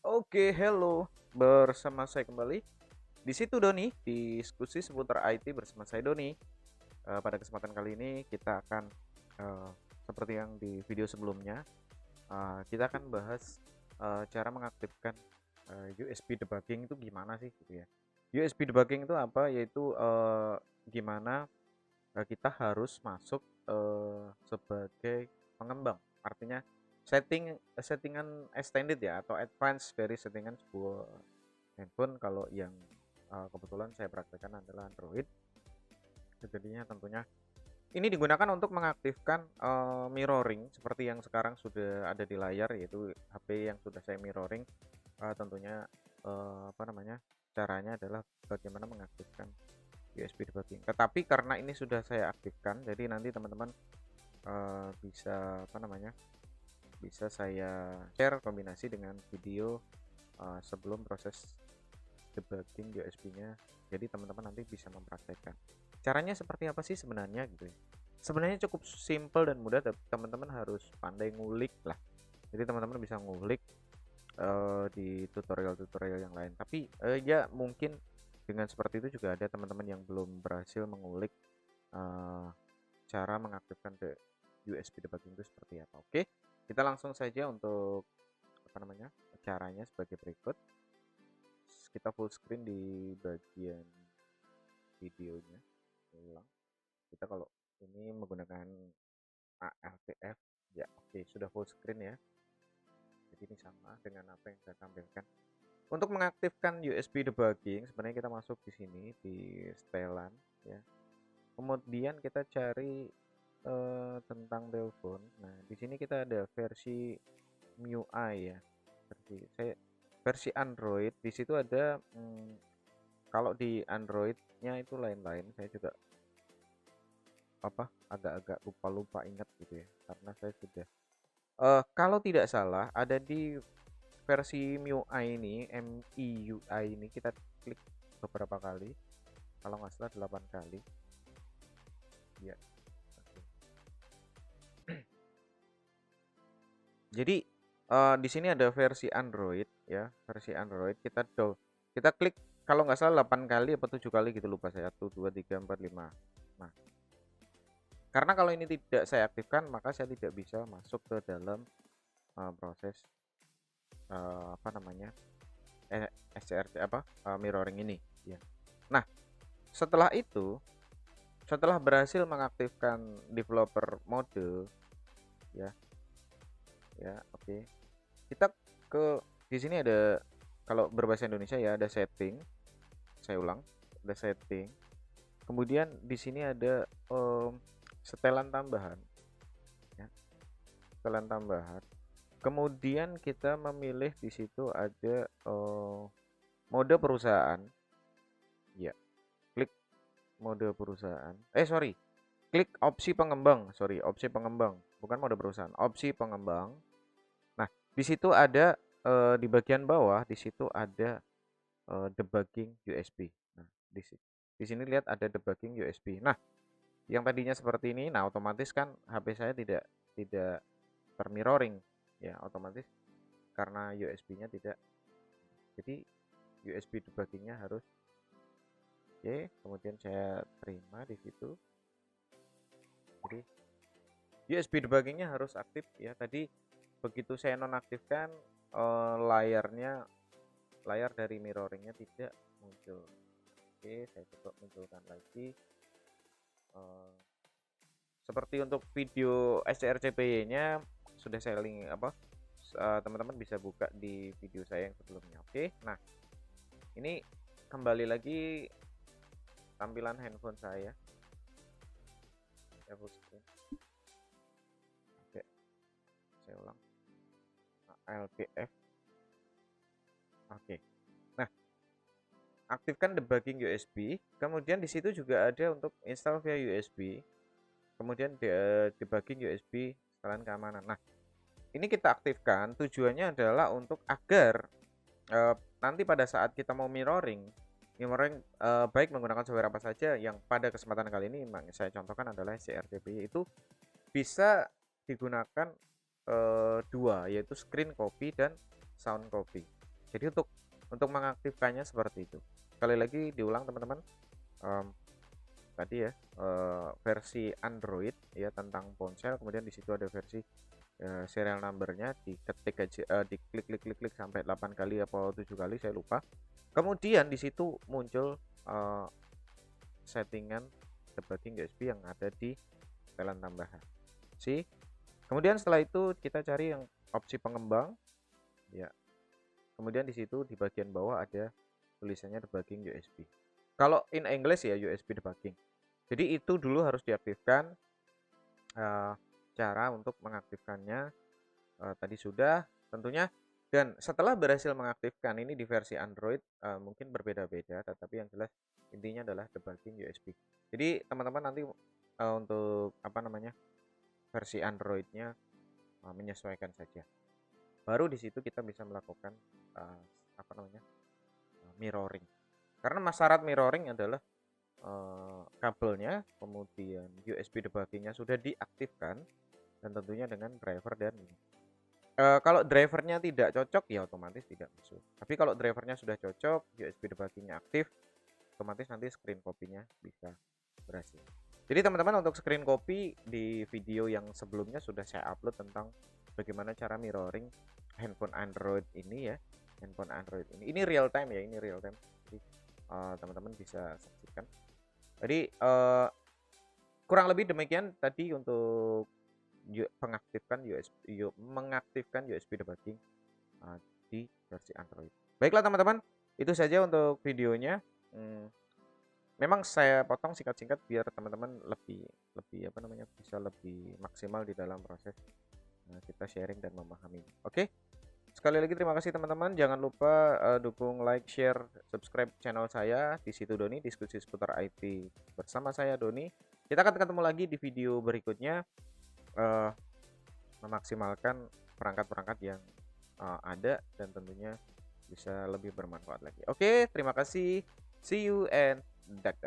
Oke, hello. Bersama saya kembali di situ Doni, diskusi seputar IT bersama saya Doni. Pada kesempatan kali ini kita akan eh, seperti yang di video sebelumnya, kita akan bahas cara mengaktifkan USB debugging itu gimana sih gitu ya. USB debugging itu apa? Yaitu gimana kita harus masuk sebagai pengembang. Artinya settingan extended ya atau advance dari settingan sebuah handphone. Kalau yang kebetulan saya praktekkan adalah Android. Jadinya tentunya ini digunakan untuk mengaktifkan mirroring seperti yang sekarang sudah ada di layar, yaitu HP yang sudah saya mirroring. Tentunya apa namanya, caranya adalah bagaimana mengaktifkan USB debugging. Tetapi karena ini sudah saya aktifkan, jadi nanti teman-teman bisa apa namanya, bisa saya share kombinasi dengan video sebelum proses debugging USB-nya. Jadi teman-teman nanti bisa mempraktekkan. Caranya seperti apa sih sebenarnya gitu ya. Sebenarnya cukup simple dan mudah, tapi teman-teman harus pandai ngulik lah. Jadi teman-teman bisa ngulik di tutorial-tutorial yang lain. Tapi ya mungkin dengan seperti itu juga ada teman-teman yang belum berhasil mengulik eh, cara mengaktifkan USB debugging itu seperti apa. Oke, kita langsung saja untuk apa namanya, caranya sebagai berikut. Kita full screen di bagian videonya. Ulang. Kita kalau ini menggunakan ALTF, ya oke, sudah full screen ya. Jadi ini sama dengan apa yang saya tampilkan. Untuk mengaktifkan USB debugging, sebenarnya kita masuk di sini di setelan ya. Kemudian kita cari tentang telepon. Nah, di sini kita ada versi MIUI ya. Versi Android. Di situ ada kalau di Androidnya itu lain-lain. Saya juga apa agak-agak lupa-lupa ingat gitu ya. Karena saya sudah kalau tidak salah ada di versi MIUI ini, MIUI ini kita klik beberapa kali. Kalau nggak salah 8 kali. Ya. Jadi di sini ada versi Android ya, versi Android kita klik kalau nggak salah 8 kali apa 7 kali gitu, lupa saya. 1 2 3 4 5. Nah, karena kalau ini tidak saya aktifkan maka saya tidak bisa masuk ke dalam proses apa namanya? SCRT apa? Mirroring ini ya. Nah, setelah itu, setelah berhasil mengaktifkan developer mode ya, oke. Kita ke di sini ada, kalau berbahasa Indonesia ya, ada setting. Saya ulang, ada setting. Kemudian di sini ada setelan tambahan ya, setelan tambahan. Kemudian kita memilih di situ ada mode perusahaan. Ya, klik mode perusahaan. Sorry. Klik opsi pengembang. Sorry, opsi pengembang, bukan mode perusahaan. Opsi pengembang. Nah, di situ ada di bagian bawah di situ ada debugging USB. Nah, di sini lihat ada debugging USB. Nah, yang tadinya seperti ini, nah otomatis kan HP saya tidak termirroring ya, otomatis karena USB-nya tidak. Jadi USB debuggingnya harus oke, kemudian saya terima di situ. Jadi USB debuggingnya harus aktif ya. Tadi begitu saya nonaktifkan layar dari mirroringnya tidak muncul. Oke, saya coba munculkan lagi. Seperti untuk video SCRCPY-nya sudah saya link apa, teman-teman bisa buka di video saya yang sebelumnya. Oke, nah ini kembali lagi tampilan handphone saya. Full screen. Oke, saya ulang. LPF. Oke. Nah, aktifkan debugging USB. Kemudian di situ juga ada untuk install via USB. Kemudian debugging USB setelan keamanan. Nah, ini kita aktifkan tujuannya adalah untuk agar nanti pada saat kita mau mirroring baik menggunakan software apa saja, yang pada kesempatan kali ini saya contohkan adalah CRTP, itu bisa digunakan dua, yaitu screen copy dan sound copy. Jadi untuk mengaktifkannya seperti itu. Sekali lagi diulang teman-teman, tadi ya versi Android ya tentang ponsel, kemudian di situ ada versi serial numbernya, diketik aja, diklik klik klik klik sampai 8 kali atau 7 kali saya lupa. Kemudian di situ muncul settingan debugging USB yang ada di setelan tambahan. Kemudian setelah itu kita cari yang opsi pengembang ya. Kemudian di situ di bagian bawah ada tulisannya debugging USB. Kalau in English ya USB debugging. Jadi itu dulu harus diaktifkan. Cara untuk mengaktifkannya tadi sudah tentunya, dan setelah berhasil mengaktifkan ini di versi Android mungkin berbeda-beda, tetapi yang jelas intinya adalah debugging USB. Jadi teman-teman nanti untuk versi Androidnya menyesuaikan saja. Baru di situ kita bisa melakukan mirroring. Karena syarat mirroring adalah kabelnya, kemudian USB debuggingnya sudah diaktifkan, dan tentunya dengan driver dan ini. Kalau drivernya tidak cocok ya otomatis tidak masuk. Tapi kalau drivernya sudah cocok, USB debuggingnya aktif, otomatis nanti screen copy-nya bisa berhasil. Jadi teman-teman, untuk screen copy di video yang sebelumnya sudah saya upload tentang bagaimana cara mirroring handphone Android ini ya. Handphone Android ini real time ya, ini real time. Jadi teman-teman bisa saksikan. Jadi kurang lebih demikian tadi untuk mengaktifkan USB debugging di versi Android. Baiklah teman-teman, itu saja untuk videonya. Memang saya potong singkat-singkat biar teman-teman lebih bisa lebih maksimal di dalam proses kita sharing dan memahami. Oke. Sekali lagi terima kasih teman-teman. Jangan lupa dukung, like, share, subscribe channel saya di situ Doni, diskusi seputar IT bersama saya Doni. Kita akan ketemu lagi di video berikutnya, memaksimalkan perangkat-perangkat yang ada dan tentunya bisa lebih bermanfaat lagi. Oke, terima kasih. See you and dak.